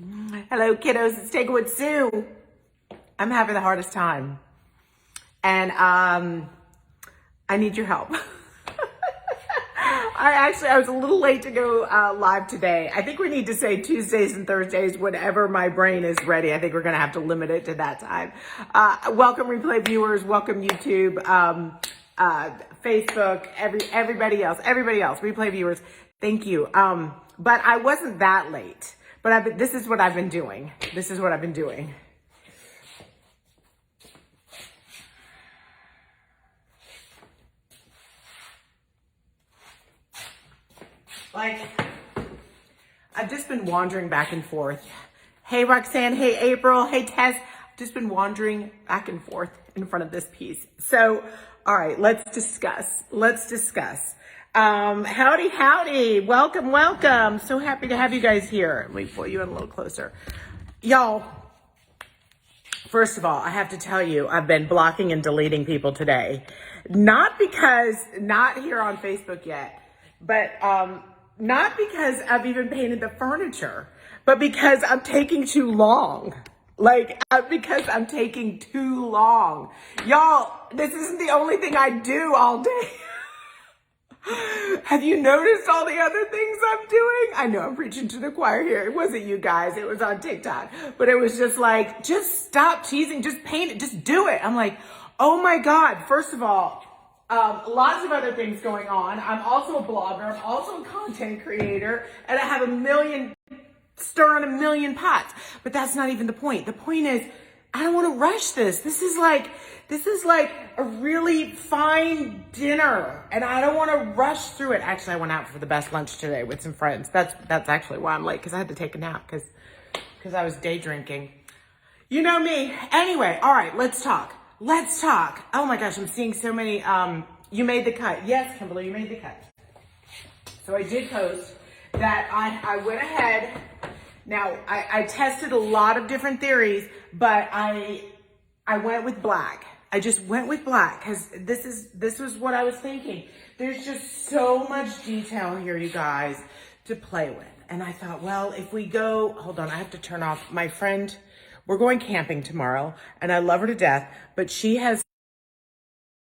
Hello, kiddos. It's Tanglewood Sue. I'm having the hardest time. And I need your help. I was a little late to go live today. I think we need to say Tuesdays and Thursdays whenever my brain is ready. I think we're going to have to limit it to that time. Welcome replay viewers. Welcome YouTube, Facebook, everybody else, replay viewers. Thank you. But I wasn't that late. But this is what I've been doing. Like, I've just been wandering back and forth. Hey, Roxanne. Hey, April. Hey, Tess. I've just been wandering back and forth in front of this piece. So, all right, let's discuss. Howdy. Welcome. So happy to have you guys here. Let me pull you in a little closer. Y'all, first of all, I have to tell you, I've been blocking and deleting people today. Not here on Facebook yet, but not because I've even painted the furniture, but because I'm taking too long. Because I'm taking too long. Y'all, this isn't the only thing I do all day. Have you noticed all the other things I'm doing? I know I'm preaching to the choir here. It wasn't you guys. It was on TikTok. But it was just like, just stop teasing. Just paint it. Just do it. I'm like, oh my God. First of all, lots of other things going on. I'm also a blogger. I'm also a content creator. And I have stirring a million pots. But that's not even the point. The point is, I don't want to rush this. This is like a really fine dinner, and I don't want to rush through it. Actually, I went out for the best lunch today with some friends. That's actually why I'm late, because I had to take a nap because I was day drinking. You know me. Anyway, all right, let's talk. Oh my gosh, I'm seeing so many. You made the cut. Yes, Kimberly, you made the cut. So I did post that I went ahead. Now, I tested a lot of different theories, but I went with black. I just went with black because this was what I was thinking. There's just so much detail here, you guys, to play with. And I thought, well, if we go, hold on, I have to turn off my friend. We're going camping tomorrow, and I love her to death, but she has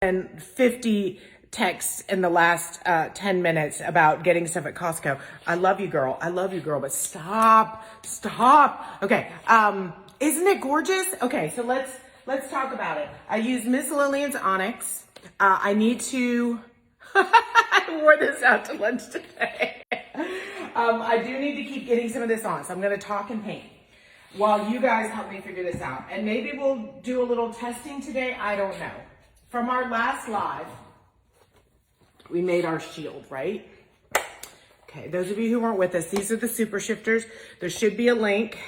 50 texts in the last 10 minutes about getting stuff at Costco. I love you, girl, but stop. Okay, isn't it gorgeous? Okay, so let's talk about it. I use Miss Lillian's Onyx. I need to, I wore this out to lunch today. I do need to keep getting some of this on, so I'm gonna talk and paint while you guys help me figure this out. And maybe we'll do a little testing today, I don't know. From our last live, we made our shield, right? Okay, those of you who weren't with us, these are the super shifters. There should be a link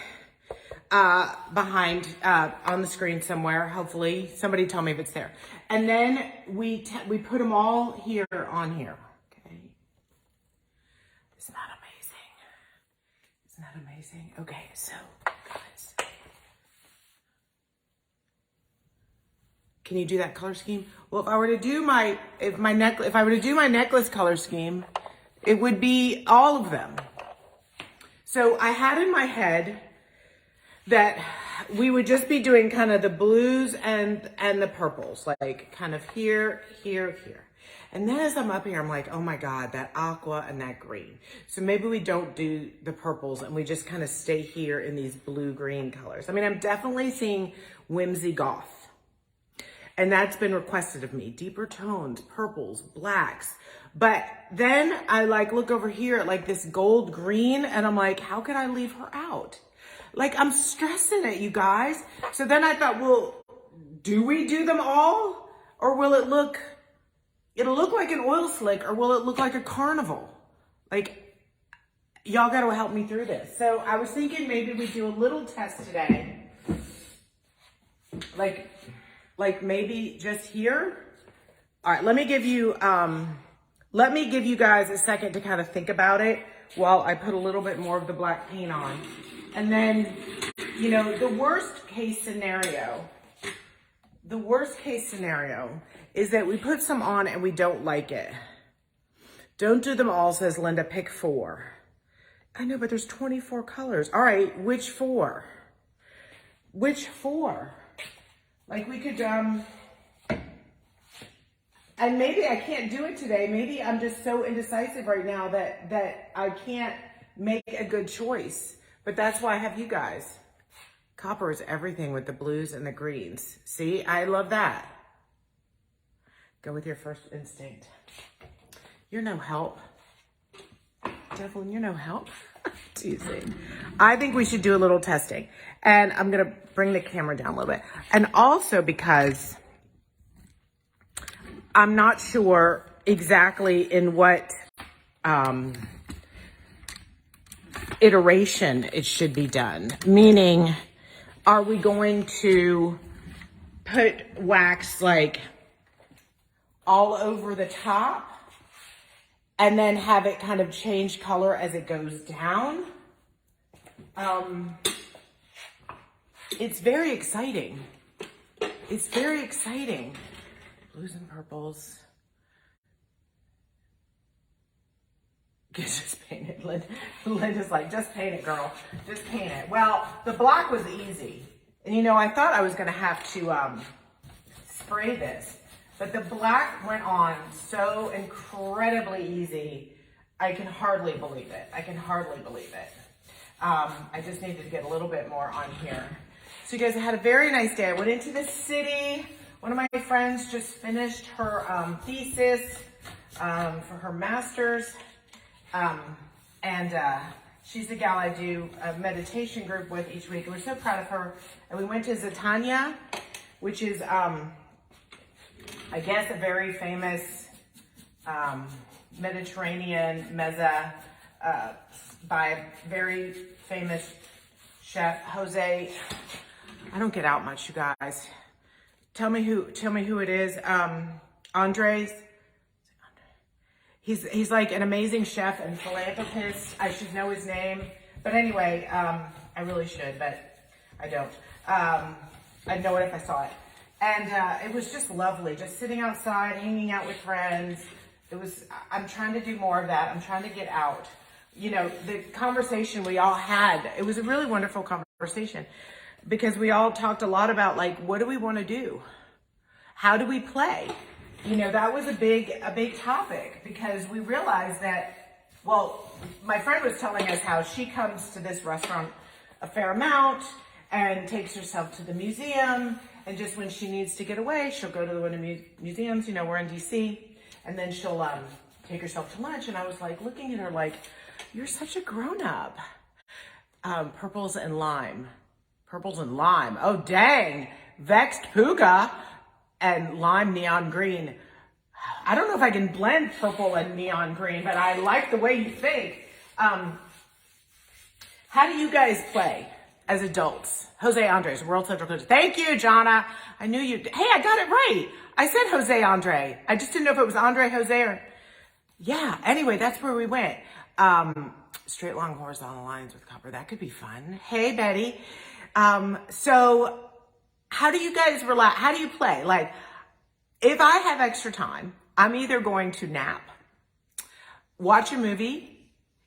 behind on the screen somewhere. Hopefully, somebody tell me if it's there. And then we put them all here on here. Okay, isn't that amazing? Okay, so guys, can you do that color scheme? Well, if I were to do my necklace color scheme, it would be all of them. So I had in my head that we would just be doing kind of the blues and the purples, like kind of here. And then as I'm up here, I'm like, oh my God, that aqua and that green. So maybe we don't do the purples and we just kind of stay here in these blue-green colors. I mean, I'm definitely seeing whimsy goth. And that's been requested of me. Deeper tones, purples, blacks. But then I look over here at this gold green and I'm like, how could I leave her out? I'm stressing it, you guys. So then I thought, well, do we do them all? Or will it'll look like an oil slick, or will it look like a carnival? Y'all gotta help me through this. So I was thinking maybe we do a little test today. Maybe just here. All right, let me give you guys a second to kind of think about it while I put a little bit more of the black paint on. And then, the worst case scenario is that we put some on and we don't like it. Don't do them all, says Linda, pick 4. I know, but there's 24 colors. All right, which four? Which four? Like we could, and maybe I can't do it today. Maybe I'm just so indecisive right now that I can't make a good choice. But that's why I have you guys. Copper is everything with the blues and the greens. See, I love that. Go with your first instinct. You're no help. Devlin, you're no help. Teasing. I think we should do a little testing. And I'm going to bring the camera down a little bit. And also because I'm not sure exactly in what iteration it should be done. Meaning, are we going to put wax like all over the top and then have it kind of change color as it goes down? It's very exciting. It's very exciting. Blues and purples. Just paint it. Linda's like, just paint it, girl. Just paint it. Well, the black was easy. And you know, I thought I was gonna have to spray this, but the black went on so incredibly easy. I can hardly believe it. I can hardly believe it. I just needed to get a little bit more on here. So you guys, I had a very nice day. I went into the city. One of my friends just finished her thesis for her master's. She's the gal I do a meditation group with each week. And we're so proud of her. And we went to Zatanya, which is, I guess, a very famous Mediterranean mezza by a very famous chef, Jose. I don't get out much, you guys. Tell me who it is. Andres. He's like an amazing chef and philanthropist. I should know his name. But anyway, I really should, but I don't. I'd know it if I saw it. And it was just lovely, just sitting outside, hanging out with friends. I'm trying to do more of that. I'm trying to get out. You know, the conversation we all had, it was a really wonderful conversation because we all talked a lot about like, what do we want to do? How do we play? You know, that was a big topic because we realized that, well, my friend was telling us how she comes to this restaurant a fair amount and takes herself to the museum. And just when she needs to get away, she'll go to one of the museums. You know, we're in DC, and then she'll take herself to lunch. And I was like looking at her like, you're such a grown up. Purples and lime. Purples and lime. Oh, dang. Vexed puga. And lime neon green. I don't know if I can blend purple and neon green, but I like the way you think. How do you guys play as adults? Jose Andres, World Central Coach. Thank you, Jonna. I knew you. Hey, I got it right. I said Jose Andre. I just didn't know if it was Andre Jose or. Yeah, anyway, that's where we went. Straight long horizontal lines with copper. That could be fun. Hey, Betty. So how do you guys relax? How do you play? Like, if I have extra time, I'm either going to nap, watch a movie,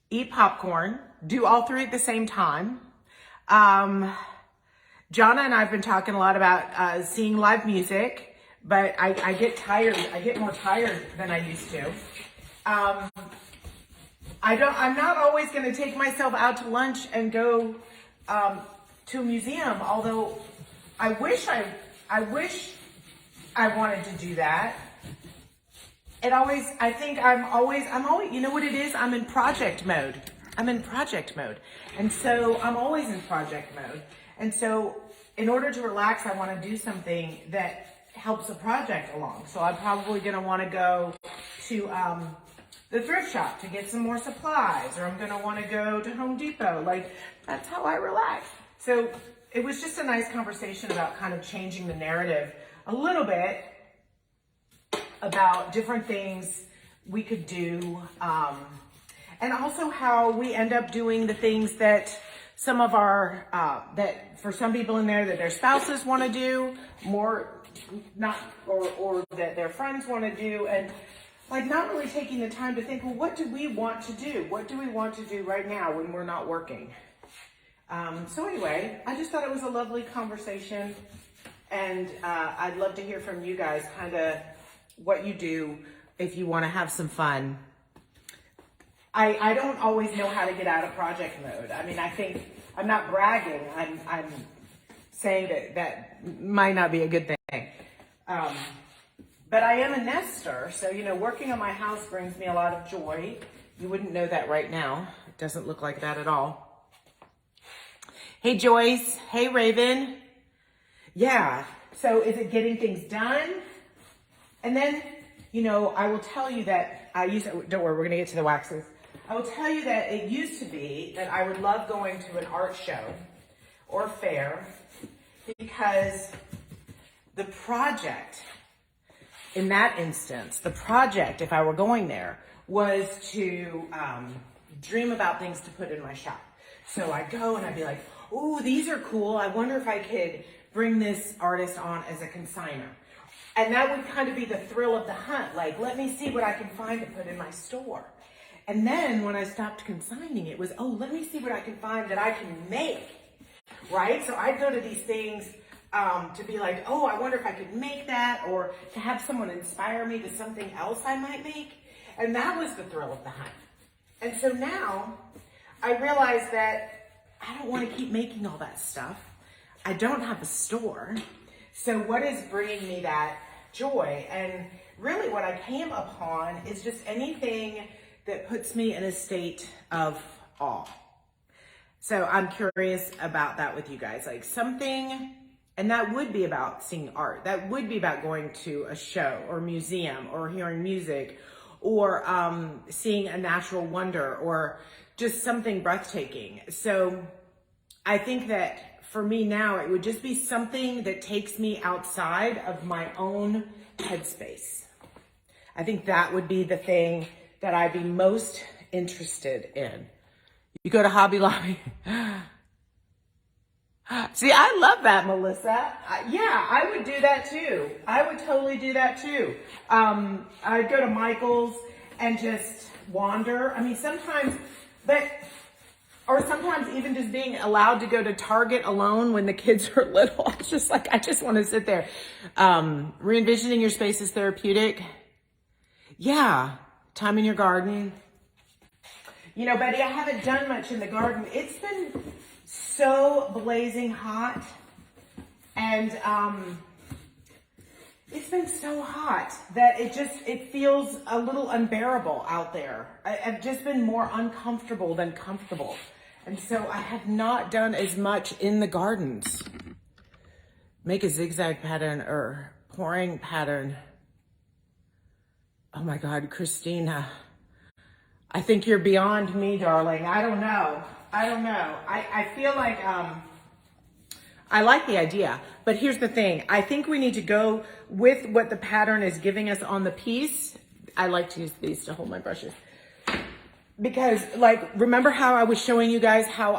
eat popcorn, do all three at the same time. Jonna and I have been talking a lot about seeing live music, but I get tired. I get more tired than I used to. I'm not always going to take myself out to lunch and go to a museum, although I wish I wanted to do that. I think I'm always, you know what it is? I'm in project mode. And so I'm always in project mode. And so in order to relax, I want to do something that helps the project along. So I'm probably going to want to go to the thrift shop to get some more supplies, or I'm going to want to go to Home Depot. Like, that's how I relax. So it was just a nice conversation about kind of changing the narrative a little bit about different things we could do, and also how we end up doing the things that some of our, that for some people in there that their spouses want to do more, not, or that their friends want to do. And like not really taking the time to think, well, what do we want to do? What do we want to do right now when we're not working? So anyway, I just thought it was a lovely conversation, and I'd love to hear from you guys kind of what you do if you want to have some fun. I don't always know how to get out of project mode. I mean, I think I'm not bragging. I'm saying that might not be a good thing. But I am a nester, so, you know, working on my house brings me a lot of joy. You wouldn't know that right now. It doesn't look like that at all. Hey, Joyce. Hey, Raven. Yeah, so is it getting things done? And then, you know, I will tell you that don't worry, we're going to get to the waxes. I will tell you that it used to be that I would love going to an art show or fair because the project, in that instance, the project, if I were going there, was to dream about things to put in my shop. So I'd go and I'd be like, ooh, these are cool. I wonder if I could bring this artist on as a consigner. And that would kind of be the thrill of the hunt. Like, let me see what I can find to put in my store. And then when I stopped consigning, it was, oh, let me see what I can find that I can make, right? So I'd go to these things to be like, oh, I wonder if I could make that, or to have someone inspire me to something else I might make. And that was the thrill of the hunt. And so now I realize that I don't want to keep making all that stuff. I don't have a store. So what is bringing me that joy? And really what I came upon is just anything that puts me in a state of awe. So I'm curious about that with you guys, like something, and that would be about seeing art. That would be about going to a show or museum or hearing music or seeing a natural wonder or just something breathtaking. So I think that for me now, it would just be something that takes me outside of my own headspace. I think that would be the thing that I'd be most interested in. You go to Hobby Lobby. See, I love that, Melissa. Yeah, I would do that too. I would totally do that too. I'd go to Michael's and just wander. I mean, sometimes even just being allowed to go to Target alone when the kids are little. It's just like, I just want to sit there. Re-envisioning your space is therapeutic. Yeah. Time in your garden. You know, Betty, I haven't done much in the garden. It's been so blazing hot. And it's been so hot that it feels a little unbearable out there. I've just been more uncomfortable than comfortable. And so I have not done as much in the gardens. Make a zigzag pattern or pouring pattern. Oh my God, Christina. I think you're beyond me, darling. I don't know. I feel like, I like the idea, but here's the thing. I think we need to go with what the pattern is giving us on the piece. I like to use these to hold my brushes. Because, like, remember how I was showing you guys how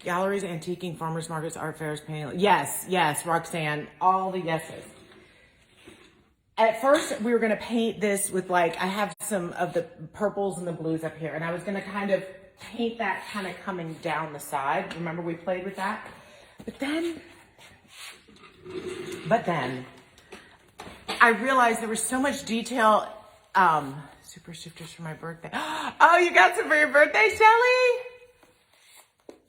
galleries, antiquing, farmers markets, art fairs, painting. Yes, Roxanne, all the yeses. At first, we were going to paint this with, like, I have some of the purples and the blues up here, and I was going to kind of paint that kind of coming down the side. Remember we played with that? But then, I realized there was so much detail. Super shifters for my birthday. Oh, you got some for your birthday, Shelly?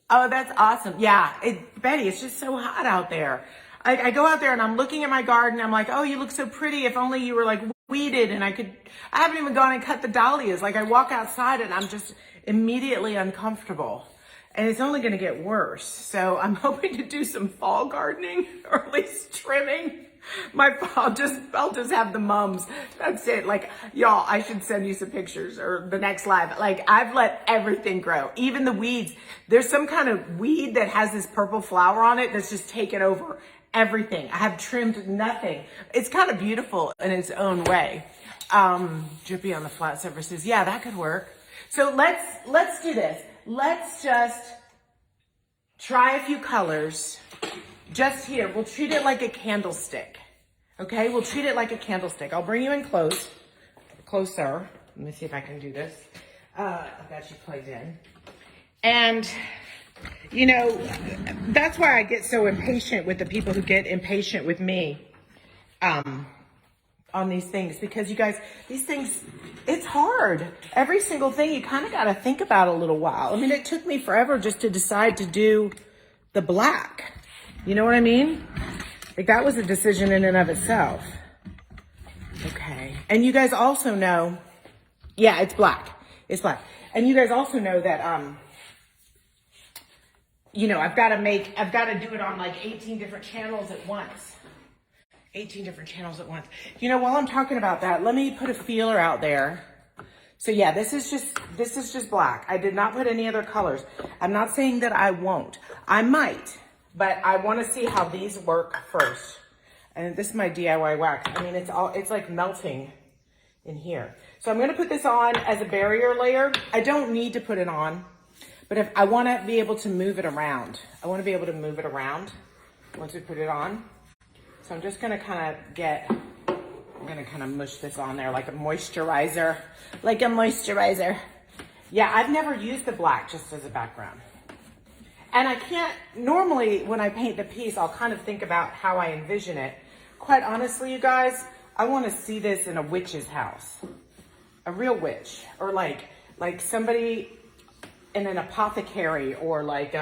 Oh, that's awesome. Yeah, Betty, it's just so hot out there. I go out there and I'm looking at my garden. I'm like, oh, you look so pretty. If only you were like weeded and I haven't even gone and cut the dahlias. Like I walk outside and I'm just immediately uncomfortable. And it's only going to get worse. So I'm hoping to do some fall gardening or at least trimming. I'll just have the mums. That's it. Like, y'all, I should send you some pictures or the next live. Like, I've let everything grow. Even the weeds. There's some kind of weed that has this purple flower on it that's just taken over everything. I have trimmed nothing. It's kind of beautiful in its own way. Drippy on the flat surfaces. Yeah, that could work. So let's do this. Let's just try a few colors. Just here, we'll treat it like a candlestick. Okay, we'll treat it like a candlestick. I'll bring you in close. closer. Let me see if I can do this. I've got you plugged in. And, you know, that's why I get so impatient with the people who get impatient with me on these things. Because you guys, these things, it's hard. Every single thing you kind of got to think about a little while. I mean, it took me forever just to decide to do the black. You know what I mean? Like, that was a decision in and of itself. Okay. And you guys also know, yeah, it's black. It's black. And you guys also know that, you know, I've got to do it on like 18 different channels at once. 18 different channels at once. You know, while I'm talking about that, let me put a feeler out there. So yeah, this is just black. I did not put any other colors. I'm not saying that I won't. I might, but I want to see how these work first. And this is my DIY wax. I mean, it's like melting in here. So I'm going to put this on as a barrier layer. I don't need to put it on, but if I want to be able to move it around. I want to be able to move it around once we put it on. So I'm just going to kind of mush this on there like a moisturizer, Yeah, I've never used the black just as a background. And I can't, normally when I paint the piece, I'll kind of think about how I envision it. Quite honestly, you guys, I want to see this in a witch's house, a real witch, or like somebody in an apothecary, or like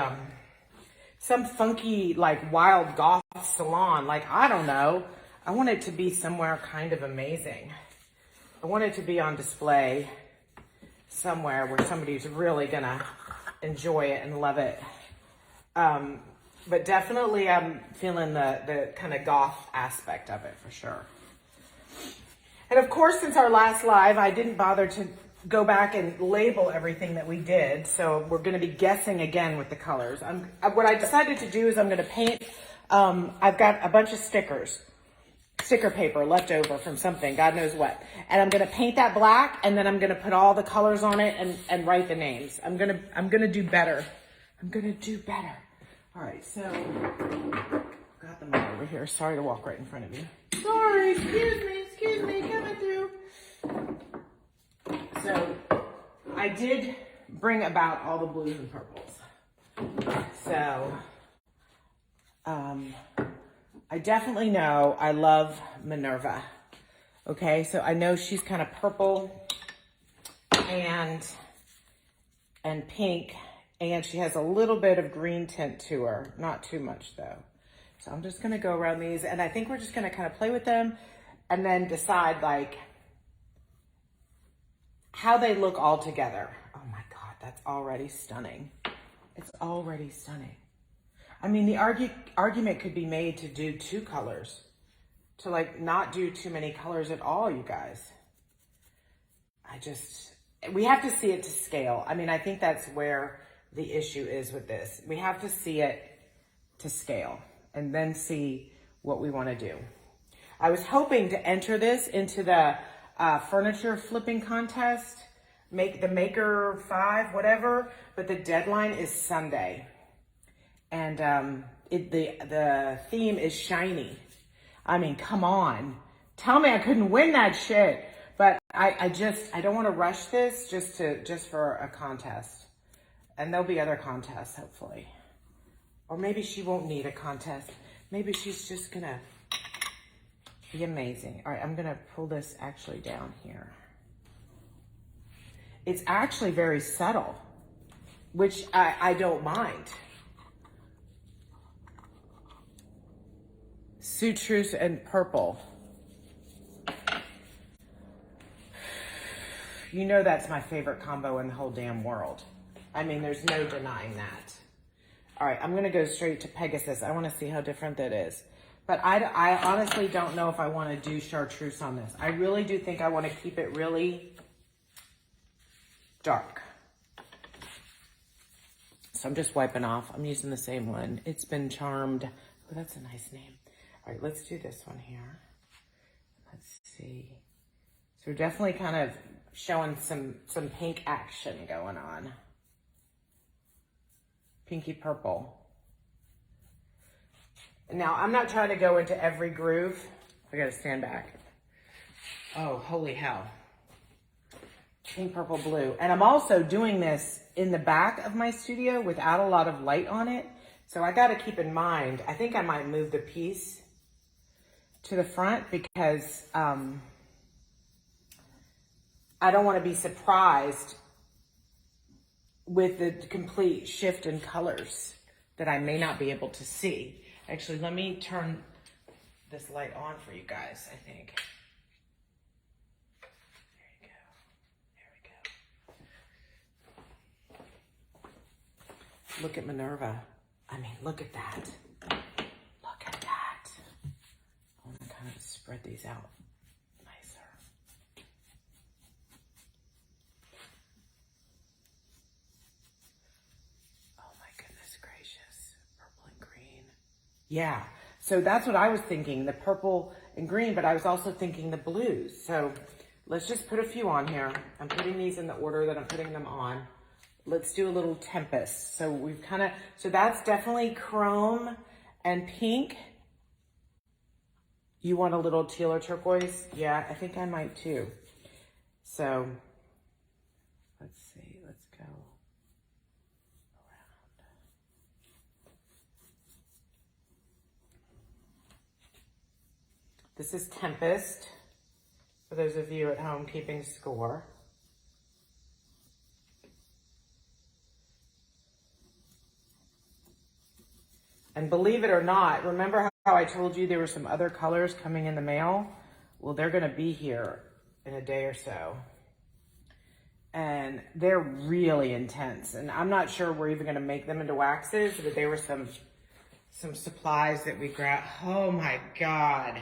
some funky like wild goth salon. Like, I don't know. I want it to be somewhere kind of amazing. I want it to be on display somewhere where somebody's really gonna enjoy it and love it. But definitely I'm feeling the kind of goth aspect of it for sure. And of course, since our last live, I didn't bother to go back and label everything that we did. So we're going to be guessing again with the colors. What I decided to do is I'm going to paint, I've got a bunch of sticker paper left over from something, God knows what. And I'm going to paint that black, and then I'm going to put all the colors on it and write the names. I'm going to do better. I'm going to do better. All right, so got them all over here. Sorry to walk right in front of you. Sorry, excuse me, coming through. So I did bring about all the blues and purples. So I definitely know I love Minerva. Okay, so I know she's kind of purple and pink. And she has a little bit of green tint to her. Not too much though. So I'm just gonna go around these, and I think we're just gonna kind of play with them and then decide like how they look all together. Oh my God, that's already stunning. It's already stunning. I mean, the argument could be made to do 2 colors, to like not do too many colors at all, you guys. We have to see it to scale. I mean, I think that's where the issue is with this. We have to see it to scale and then see what we want to do. I was hoping to enter this into the furniture flipping contest, make the Maker 5, whatever, but the deadline is Sunday. And the theme is shiny. I mean, come on. Tell me I couldn't win that shit. But I don't want to rush this just for a contest. And there'll be other contests, hopefully. Or maybe she won't need a contest. Maybe she's just gonna be amazing. All right, I'm gonna pull this actually down here. It's actually very subtle, which I don't mind. Citrus and purple. You know that's my favorite combo in the whole damn world. I mean, there's no denying that. All right, I'm going to go straight to Pegasus. I want to see how different that is. But I honestly don't know if I want to do chartreuse on this. I really do think I want to keep it really dark. So I'm just wiping off. I'm using the same one. It's Been Charmed. Oh, that's a nice name. All right, let's do this one here. Let's see. So we're definitely kind of showing some pink action going on. Pinky purple. Now, I'm not trying to go into every groove. I gotta stand back. Oh, holy hell. pink, purple, blue. And I'm also doing this in the back of my studio without a lot of light on it. So I got to keep in mind, I think I might move the piece to the front because I don't want to be surprised with the complete shift in colors that I may not be able to see. Actually, let me turn this light on for you guys, I think. Look at Minerva. I mean, look at that. Look at that. I want to kind of spread these out nicer. Oh my goodness gracious. Purple and green. Yeah. So that's what I was thinking, the purple and green, but I was also thinking the blues. So let's just put a few on here. I'm putting these in the order that I'm putting them on. Let's do a little Tempest. So we've kind of, so that's definitely chrome and pink. You want a little teal or turquoise? Yeah, I think I might too. So let's see, let's go around. This is Tempest, for those of you at home keeping score. And believe it or not, remember how I told you there were some other colors coming in the mail? Well, they're gonna be here in a day or so. And they're really intense. And I'm not sure we're even gonna make them into waxes, but there were some supplies that we grabbed. Oh my God.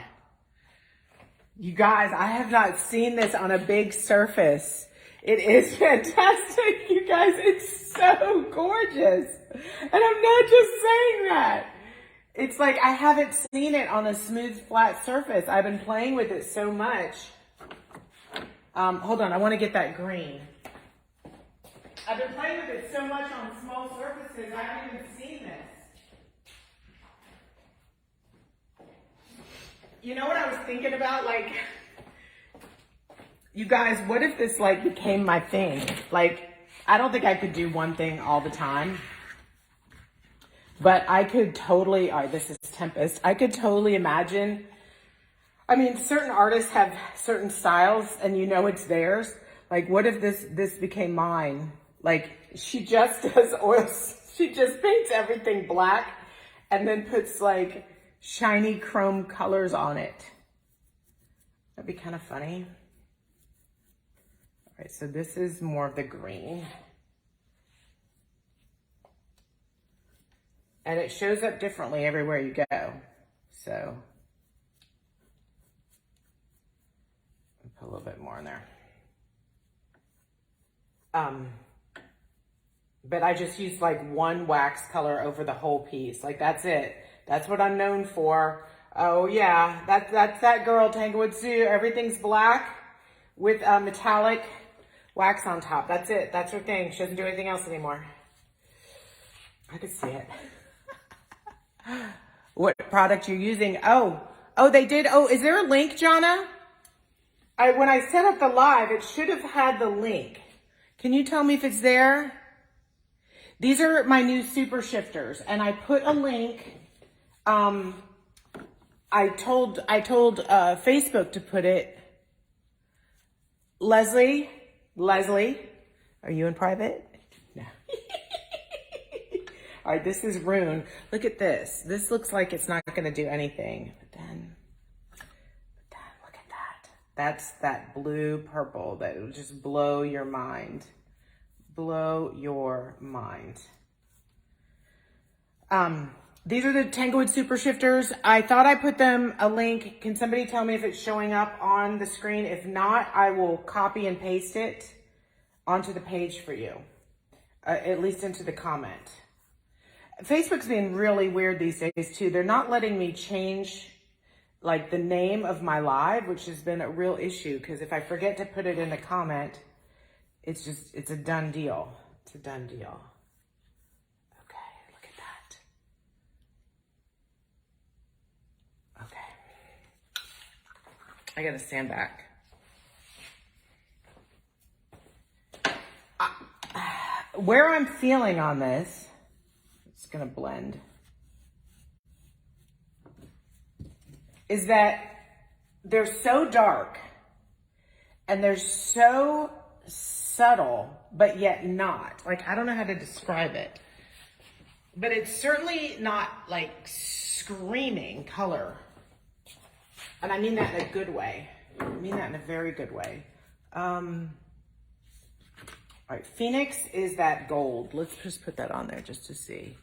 You guys, I have not seen this on a big surface. It is fantastic, you guys. It's so gorgeous. And I'm not just saying that. It's like I haven't seen it on a smooth, flat surface. I've been playing with it so much. Hold on, I want to get that green. I've been playing with it so much on small surfaces, I haven't even seen this. You know what I was thinking about? Like, you guys, what if this like became my thing? Like, I don't think I could do one thing all the time, but I could totally, all right, this is Tempest. I could totally imagine, I mean, certain artists have certain styles and you know it's theirs. Like, what if this became mine? Like, she just does oils. She just paints everything black and then puts like shiny chrome colors on it. That'd be kind of funny. All right, so this is more of the green. And it shows up differently everywhere you go. So, put a little bit more in there. But I just used like one wax color over the whole piece. Like, that's it. That's what I'm known for. Oh yeah, that's that girl, Tanglewood Sue. Everything's black with metallic wax on top. That's it. That's her thing. She doesn't do anything else anymore. I could see it. What product you're using? Oh, they did. Oh, is there a link, Jonna? When I set up the live, it should have had the link. Can you tell me if it's there? These are my new super shifters, and I put a link. I told Facebook to put it. Leslie, are you in private? No. All right, this is Rune. Look at this. This looks like it's not going to do anything. But then look at that. That's that blue purple that will just blow your mind. Blow your mind. These are the Tanglewood Super Shifters. I thought I put them a link. Can somebody tell me if it's showing up on the screen? If not, I will copy and paste it onto the page for you, at least into the comment. Facebook's being really weird these days too. They're not letting me change like the name of my live, which has been a real issue because if I forget to put it in the comment, it's a done deal. It's a done deal. Okay, look at that. Okay. I gotta stand back. where I'm feeling on this, it's gonna blend, is that they're so dark and they're so subtle, but yet not. Like, I don't know how to describe it, but it's certainly not like screaming color. And I mean that in a good way. I mean that in a very good way. All right, Phoenix is that gold. Let's just put that on there just to see.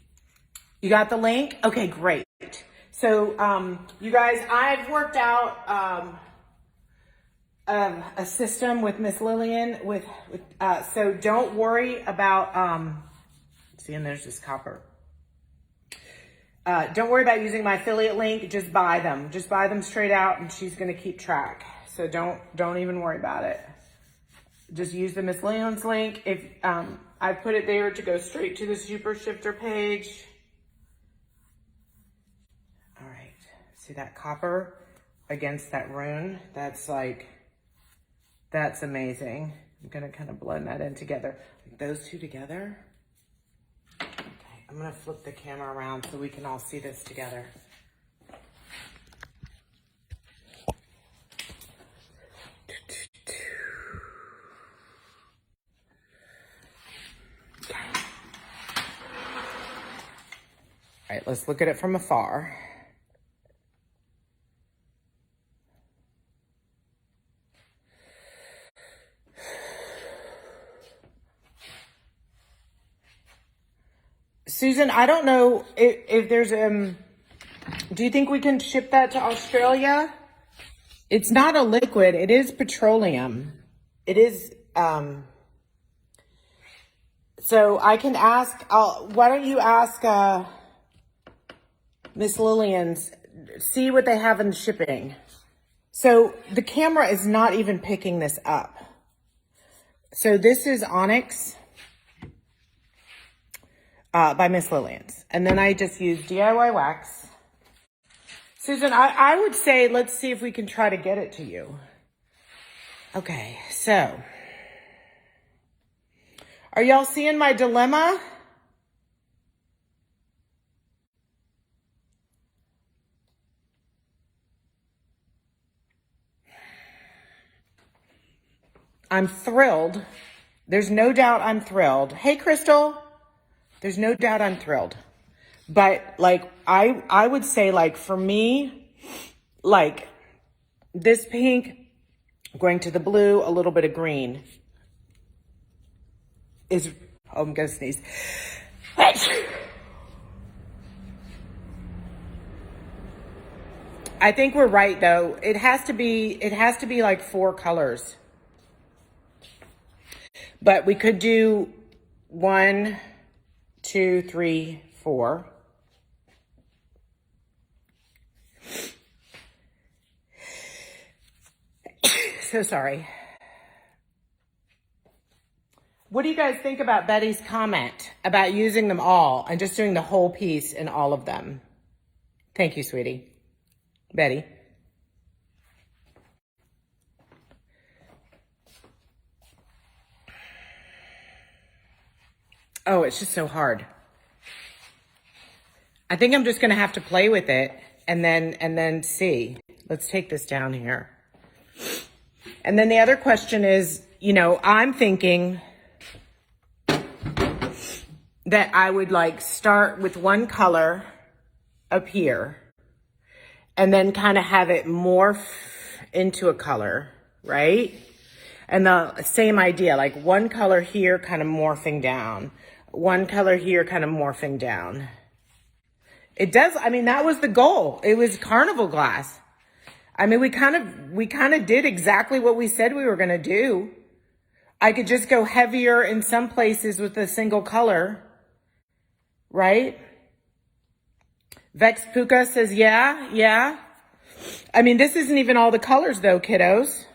You got the link? Okay, great. So, you guys, I've worked out a system with Miss Lillian so don't worry about, see, and there's this copper. Don't worry about using my affiliate link. Just buy them. Just buy them straight out, and she's going to keep track. So don't even worry about it. Just use the Miss Lillian's link. If I put it there to go straight to the Super Shifter page. All right. See that copper against that rune? That's amazing. I'm going to kind of blend that in together. Those two together. I'm gonna flip the camera around so we can all see this together. Okay. All right, let's look at it from afar. Susan, I don't know if there's, do you think we can ship that to Australia? It's not a liquid, it is petroleum. It is, so I can ask, why don't you ask Miss Lillian's, see what they have in shipping. So the camera is not even picking this up. So this is Onyx. By Miss Lillian's. And then I just use DIY wax. Susan, I would say, let's see if we can try to get it to you. Okay, so. Are y'all seeing my dilemma? I'm thrilled. There's no doubt I'm thrilled. Hey, Crystal. There's no doubt I'm thrilled. But like, I would say, like, for me, like this pink going to the blue, a little bit of green is, oh, I'm gonna sneeze. I think we're right though. It has to be like 4 colors. But we could do 1, 2, 3, 4. So sorry. What do you guys think about Betty's comment about using them all and just doing the whole piece in all of them? Thank you, sweetie. Betty. Oh, it's just so hard. I think I'm just going to have to play with it and then see. Let's take this down here. And then the other question is, you know, I'm thinking that I would like start with one color up here and then kind of have it morph into a color, right? And the same idea, like one color here kind of morphing down. One color here kind of morphing down. It does, I mean, that was the goal. It was carnival glass. I mean, we kind of did exactly what we said we were going to do. I could just go heavier in some places with a single color, right? Vex Puka says, yeah. I mean, this isn't even all the colors though, kiddos.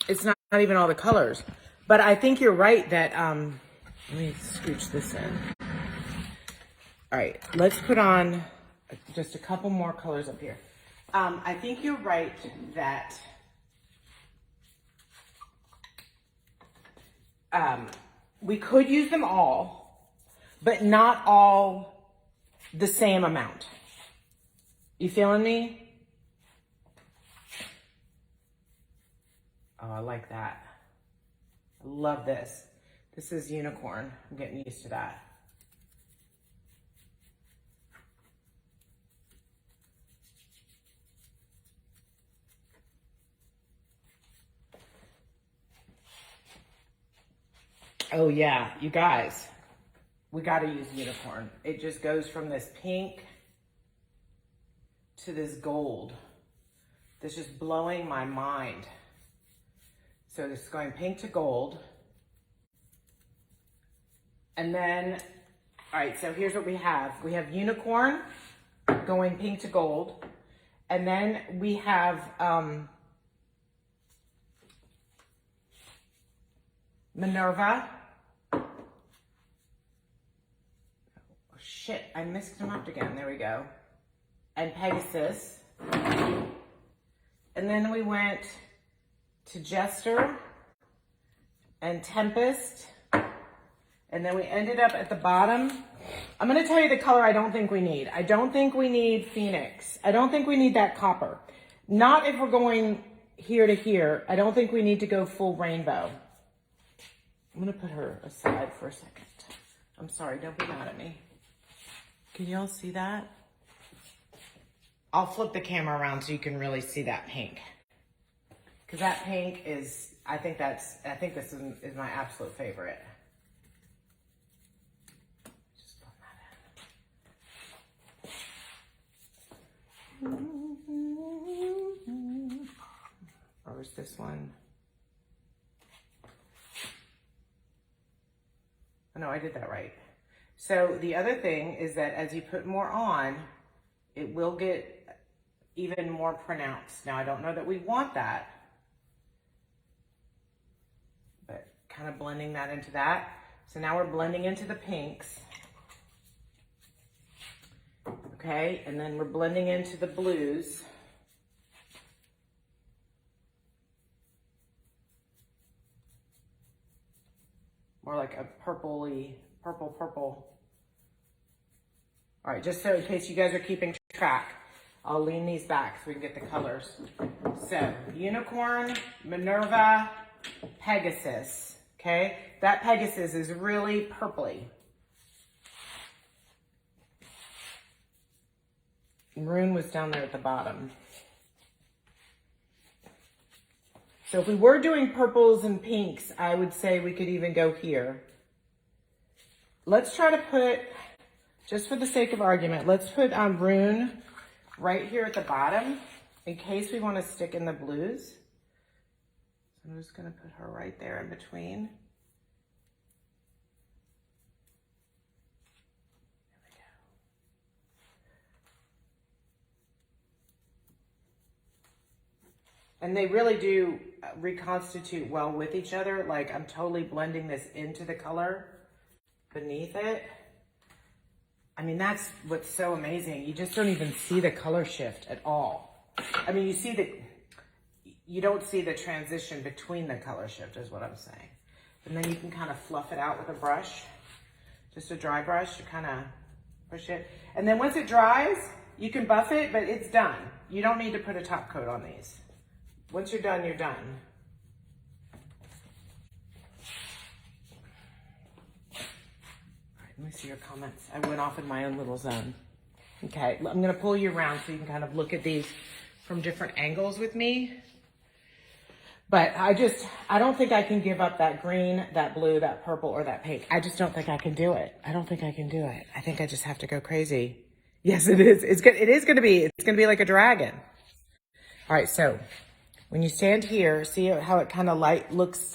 It's not even all the colors. But I think you're right that, let me scooch this in. All right, let's put on just a couple more colors up here. I think you're right that we could use them all, but not all the same amount. You feeling me? Oh, I like that. I love this. This is unicorn. I'm getting used to that. Oh yeah, you guys, we gotta use unicorn. It just goes from this pink to this gold. That's just blowing my mind. So this is going pink to gold. And then, all right, so here's what we have. We have unicorn going pink to gold. And then we have Minerva. Oh, shit, I mixed them up again. There we go. And Pegasus. And then we went to Jester and Tempest. And then we ended up at the bottom. I'm going to tell you the color I don't think we need. I don't think we need Phoenix. I don't think we need that copper. Not if we're going here to here. I don't think we need to go full rainbow. I'm going to put her aside for a second. I'm sorry, don't be mad at me. Can y'all see that? I'll flip the camera around so you can really see that pink. Because that pink is, I think this is my absolute favorite. Just put that in. Or is this one? Oh, no, I did that right. So the other thing is that as you put more on, it will get even more pronounced. Now, I don't know that we want that, but kind of blending that into that. So now we're blending into the pinks. Okay, and then we're blending into the blues. More like a purpley, purple. All right, just so in case you guys are keeping track, I'll lean these back so we can get the colors. So, unicorn, Minerva, Pegasus, okay? That Pegasus is really purpley. Maroon was down there at the bottom. So if we were doing purples and pinks, I would say we could even go here. Let's try to put, just for the sake of argument, let's put Rune right here at the bottom in case we want to stick in the blues. So I'm just going to put her right there in between. And they really do reconstitute well with each other. Like I'm totally blending this into the color beneath it. I mean, that's what's so amazing. You just don't even see the color shift at all. I mean, you don't see the transition between the color shift is what I'm saying. And then you can kind of fluff it out with a brush, just a dry brush to kind of push it. And then once it dries, you can buff it, but it's done. You don't need to put a top coat on these. Once you're done, you're done. All right, let me see your comments. I went off in my own little zone. Okay, I'm gonna pull you around so you can kind of look at these from different angles with me. But I don't think I can give up that green, that blue, that purple, or that pink. I just don't think I can do it. I don't think I can do it. I think I just have to go crazy. Yes, it is. It's gonna be like a dragon. All right, so when you stand here, see how it kind of looks,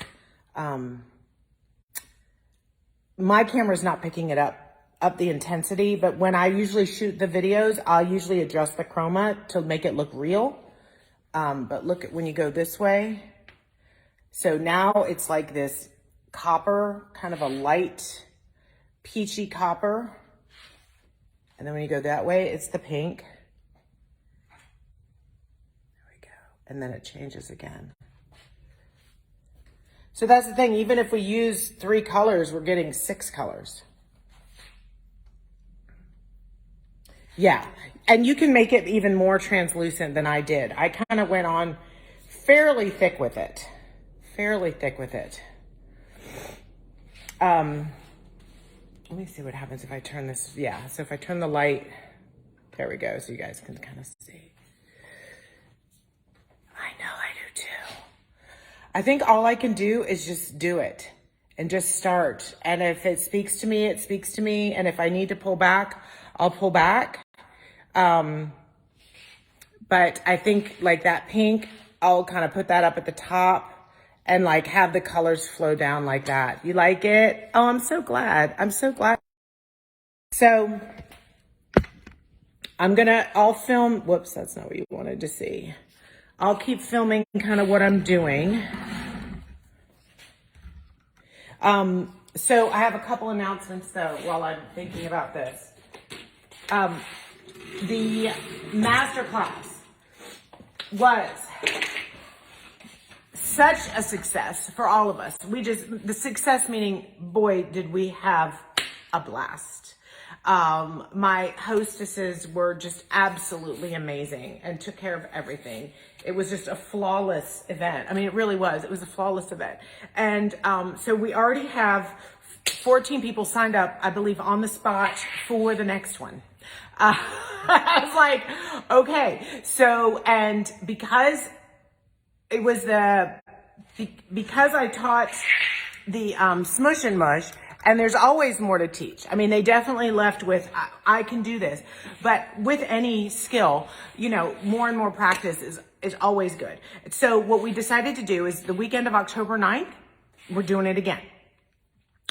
my camera's not picking it up the intensity, but when I usually shoot the videos, I'll usually adjust the chroma to make it look real. But look at when you go this way. So now it's like this copper, kind of a light peachy copper. And then when you go that way, it's the pink. And then it changes again. So that's the thing. Even if we use 3 colors, we're getting 6 colors. Yeah. And you can make it even more translucent than I did. I kind of went on fairly thick with it. Fairly thick with it. Let me see what happens if I turn this. Yeah. So if I turn the light, there we go. So you guys can kind of see. I know, I do too. I think all I can do is just do it and just start. And if it speaks to me, it speaks to me. And if I need to pull back, I'll pull back. But I think like that pink, I'll kind of put that up at the top and like have the colors flow down like that. You like it? Oh, I'm so glad. I'm so glad. So I'll film, whoops, that's not what you wanted to see. I'll keep filming kind of what I'm doing. So I have a couple announcements though while I'm thinking about this. The masterclass was such a success for all of us. The success meaning, boy, did we have a blast. My hostesses were just absolutely amazing and took care of everything. It was just a flawless event. I mean, it really was. It was a flawless event. And so we already have 14 people signed up, I believe, on the spot for the next one. I was like, okay. So, and because it was because I taught the Smush and Mush, and there's always more to teach. I mean, they definitely left with, I can do this. But with any skill, you know, more and more practice is always good. So what we decided to do is the weekend of October 9th, we're doing it again.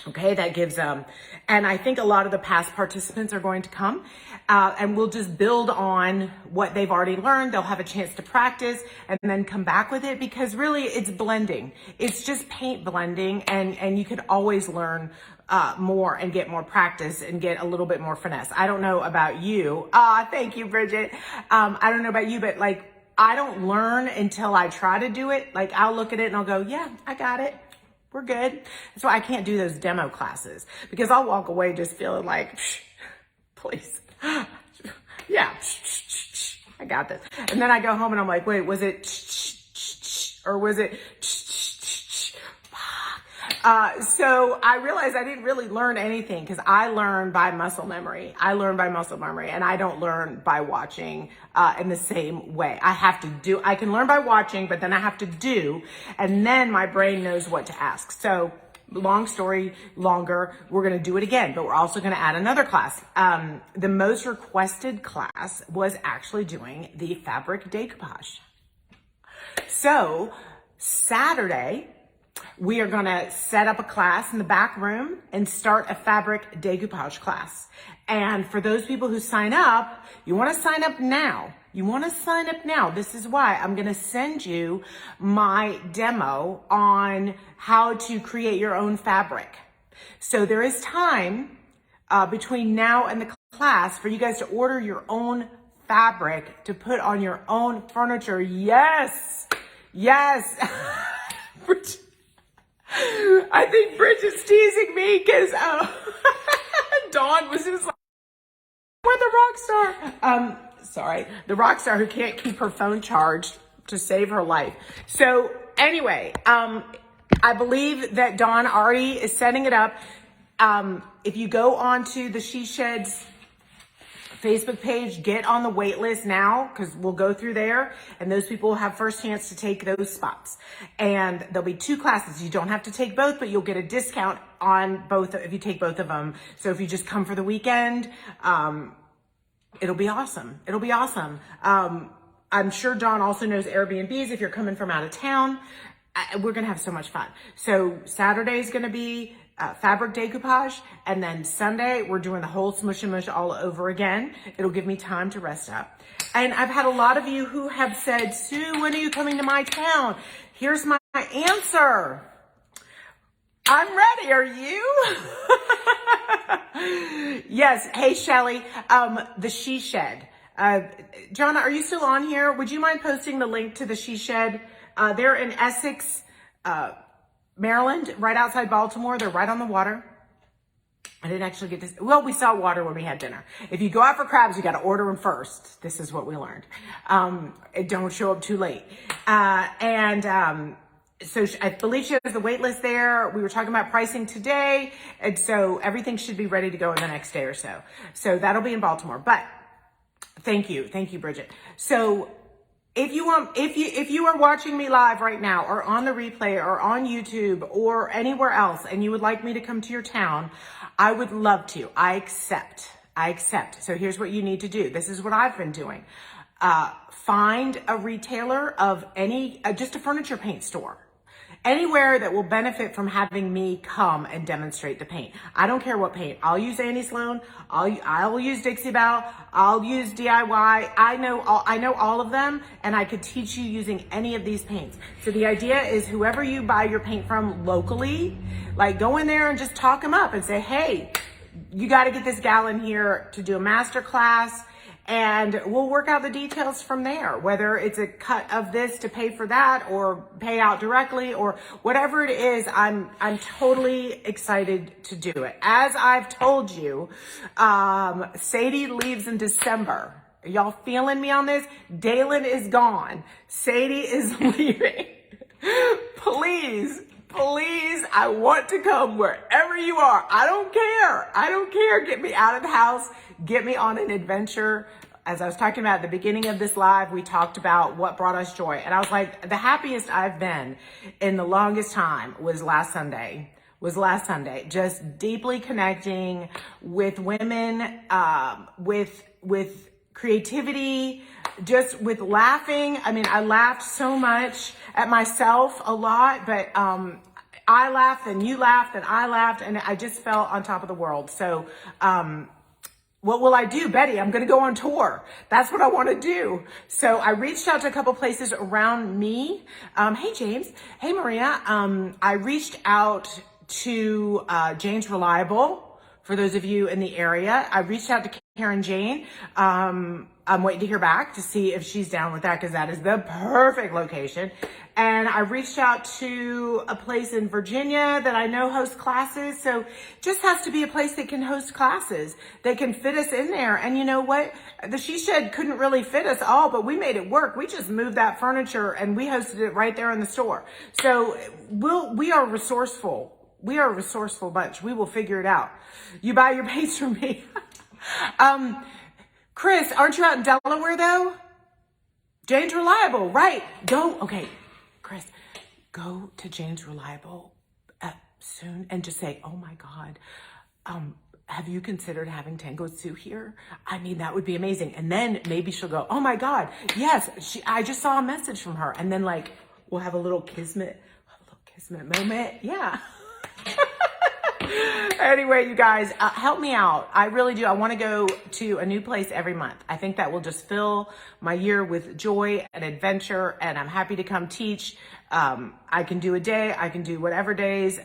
Okay, that gives, and I think a lot of the past participants are going to come, and we'll just build on what they've already learned. They'll have a chance to practice and then come back with it, because really it's blending. It's just paint blending, and you could always learn more and get more practice and get a little bit more finesse. I don't know about you. Thank you, Bridget. I don't know about you, but like, I don't learn until I try to do it. Like, I'll look at it and I'll go, yeah, I got it. We're good. That's why I can't do those demo classes, because I'll walk away just feeling like, please. Yeah, I got this. And then I go home and I'm like, wait, was it or was it? So I realized I didn't really learn anything, because I learn by muscle memory. And I don't learn by watching in the same way. I can learn by watching, but then I have to do, and then my brain knows what to ask. So long story longer, we're going to do it again, but we're also going to add another class. The most requested class was actually doing the fabric decoupage. So Saturday, we are going to set up a class in the back room and start a fabric decoupage class. And for those people who sign up, you want to sign up now. This is why I'm going to send you my demo on how to create your own fabric. So there is time between now and the class for you guys to order your own fabric to put on your own furniture. Yes. I think Bridget's teasing me, because Dawn was just like, we're the rock star. The rock star who can't keep her phone charged to save her life. So anyway, I believe that Dawn already is setting it up. If you go onto the She Sheds Facebook page, get on the wait list now, because we'll go through there, and those people will have first chance to take those spots. And there'll be 2 classes. You don't have to take both, but you'll get a discount on both if you take both of them. So if you just come for the weekend, it'll be awesome. I'm sure Dawn also knows Airbnbs if you're coming from out of town. We're going to have so much fun. So Saturday is going to be fabric decoupage, and then Sunday we're doing the whole Smush and Mush all over again. It'll give me time to rest up. And I've had a lot of you who have said, Sue, when are you coming to my town? Here's my answer. I'm ready. Are you? Yes. Hey, Shelly, the She Shed. Jonna, are you still on here? Would you mind posting the link to the She Shed? They're in Essex, Maryland, right outside Baltimore. They're right on the water. I didn't actually get to, well, we saw water when we had dinner. If you go out for crabs, you got to order them first. This is what we learned. Don't show up too late. So I believe she has the wait list there. We were talking about pricing today. And so everything should be ready to go in the next day or so. So that'll be in Baltimore. But thank you, Bridget. So if you are watching me live right now or on the replay or on YouTube or anywhere else and you would like me to come to your town, I would love to. I accept. So here's what you need to do. This is what I've been doing. Find a retailer of just a furniture paint store. Anywhere that will benefit from having me come and demonstrate the paint. I don't care what paint. I'll use Annie Sloan. I'll use Dixie Belle. I'll use DIY. I know all of them, and I could teach you using any of these paints. So the idea is whoever you buy your paint from locally, like go in there and just talk them up and say, hey, you got to get this gal in here to do a master class. And we'll work out the details from there, whether it's a cut of this to pay for that or pay out directly or whatever it is. I'm totally excited to do it. As I've told you, Sadie leaves in December. Are y'all feeling me on this? Dalen is gone. Sadie is leaving. Please, I want to come wherever you are. I don't care. Get me out of the house. Get me on an adventure. As I was talking about at the beginning of this live, we talked about what brought us joy. And I was like, the happiest I've been in the longest time was last Sunday. Just deeply connecting with women, with creativity, just with laughing. I mean, I laughed so much at myself a lot, but I laughed and you laughed and I laughed and I just felt on top of the world. So, what will I do, Betty? I'm going to go on tour. That's what I want to do. So I reached out to a couple places around me. Hey, James. Hey, Maria. I reached out to Jane's Reliable. For those of you in the area, I reached out to Karen Jane. I'm waiting to hear back to see if she's down with that because that is the perfect location. And I reached out to a place in Virginia that I know hosts classes. So just has to be a place that can host classes. They can fit us in there. And you know what? The She Shed couldn't really fit us all, but we made it work. We just moved that furniture and we hosted it right there in the store. So we are resourceful. We are a resourceful bunch. We will figure it out. You buy your paints from me. Chris, aren't you out in Delaware though? Jane's Reliable, right? Okay, Chris, go to Jane's Reliable soon and just say, oh my God, have you considered having Tanglewood Sue here? I mean, that would be amazing. And then maybe she'll go, oh my God, yes, I just saw a message from her. And then like, we'll have a little kismet moment. Yeah. Anyway, you guys, help me out. I really do. I want to go to a new place every month. I think that will just fill my year with joy and adventure, and I'm happy to come teach. I can do a day. I can do whatever days.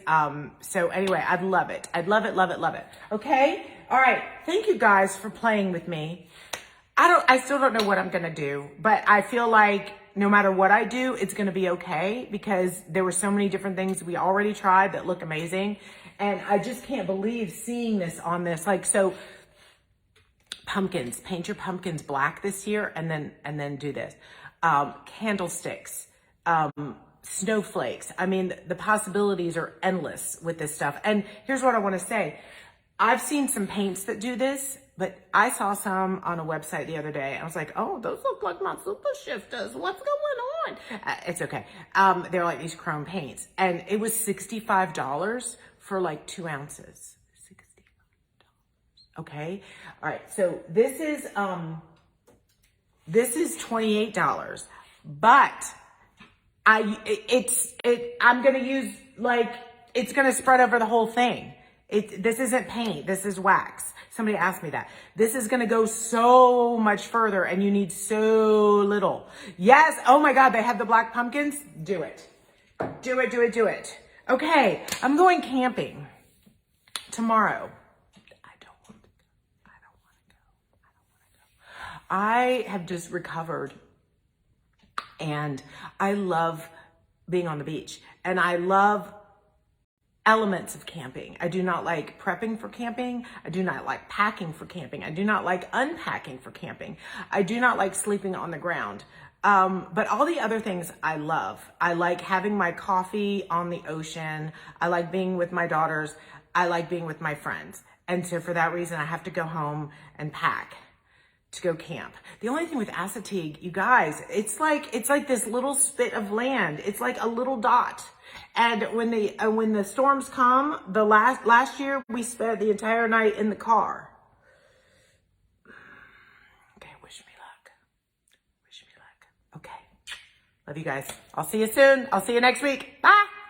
So anyway, I'd love it. I'd love it, love it, love it. Okay? All right. Thank you guys for playing with me. I still don't know what I'm going to do, but I feel like no matter what I do, it's going to be okay because there were so many different things we already tried that look amazing. And I just can't believe seeing this on this. Like, so pumpkins, paint your pumpkins black this year and then do this. Candlesticks, snowflakes. I mean, the possibilities are endless with this stuff. And here's what I want to say. I've seen some paints that do this, but I saw some on a website the other day. I was like, oh, those look like my super shifters. What's going on? It's okay. They're like these chrome paints. And it was $65 for like 2 ounces. $65. Okay. All right. So this is $28, but I'm going to use it's going to spread over the whole thing. This isn't paint. This is wax. Somebody asked me that. This is going to go so much further and you need so little. Yes. Oh my God. They have the black pumpkins. Do it. Do it, do it, do it. Okay. I'm going camping tomorrow. I don't want to go. I have just recovered and I love being on the beach and I love elements of camping. I do not like prepping for camping. I do not like packing for camping. I do not like unpacking for camping. I do not like sleeping on the ground. But all the other things I love. I like having my coffee on the ocean. I like being with my daughters. I like being with my friends. And so for that reason, I have to go home and pack to go camp. The only thing with Assateague, you guys, it's like this little spit of land. It's like a little dot. And when the storms come, the last year we spent the entire night in the car. Okay, wish me luck. Wish me luck. Okay. Love you guys. I'll see you soon. I'll see you next week. Bye.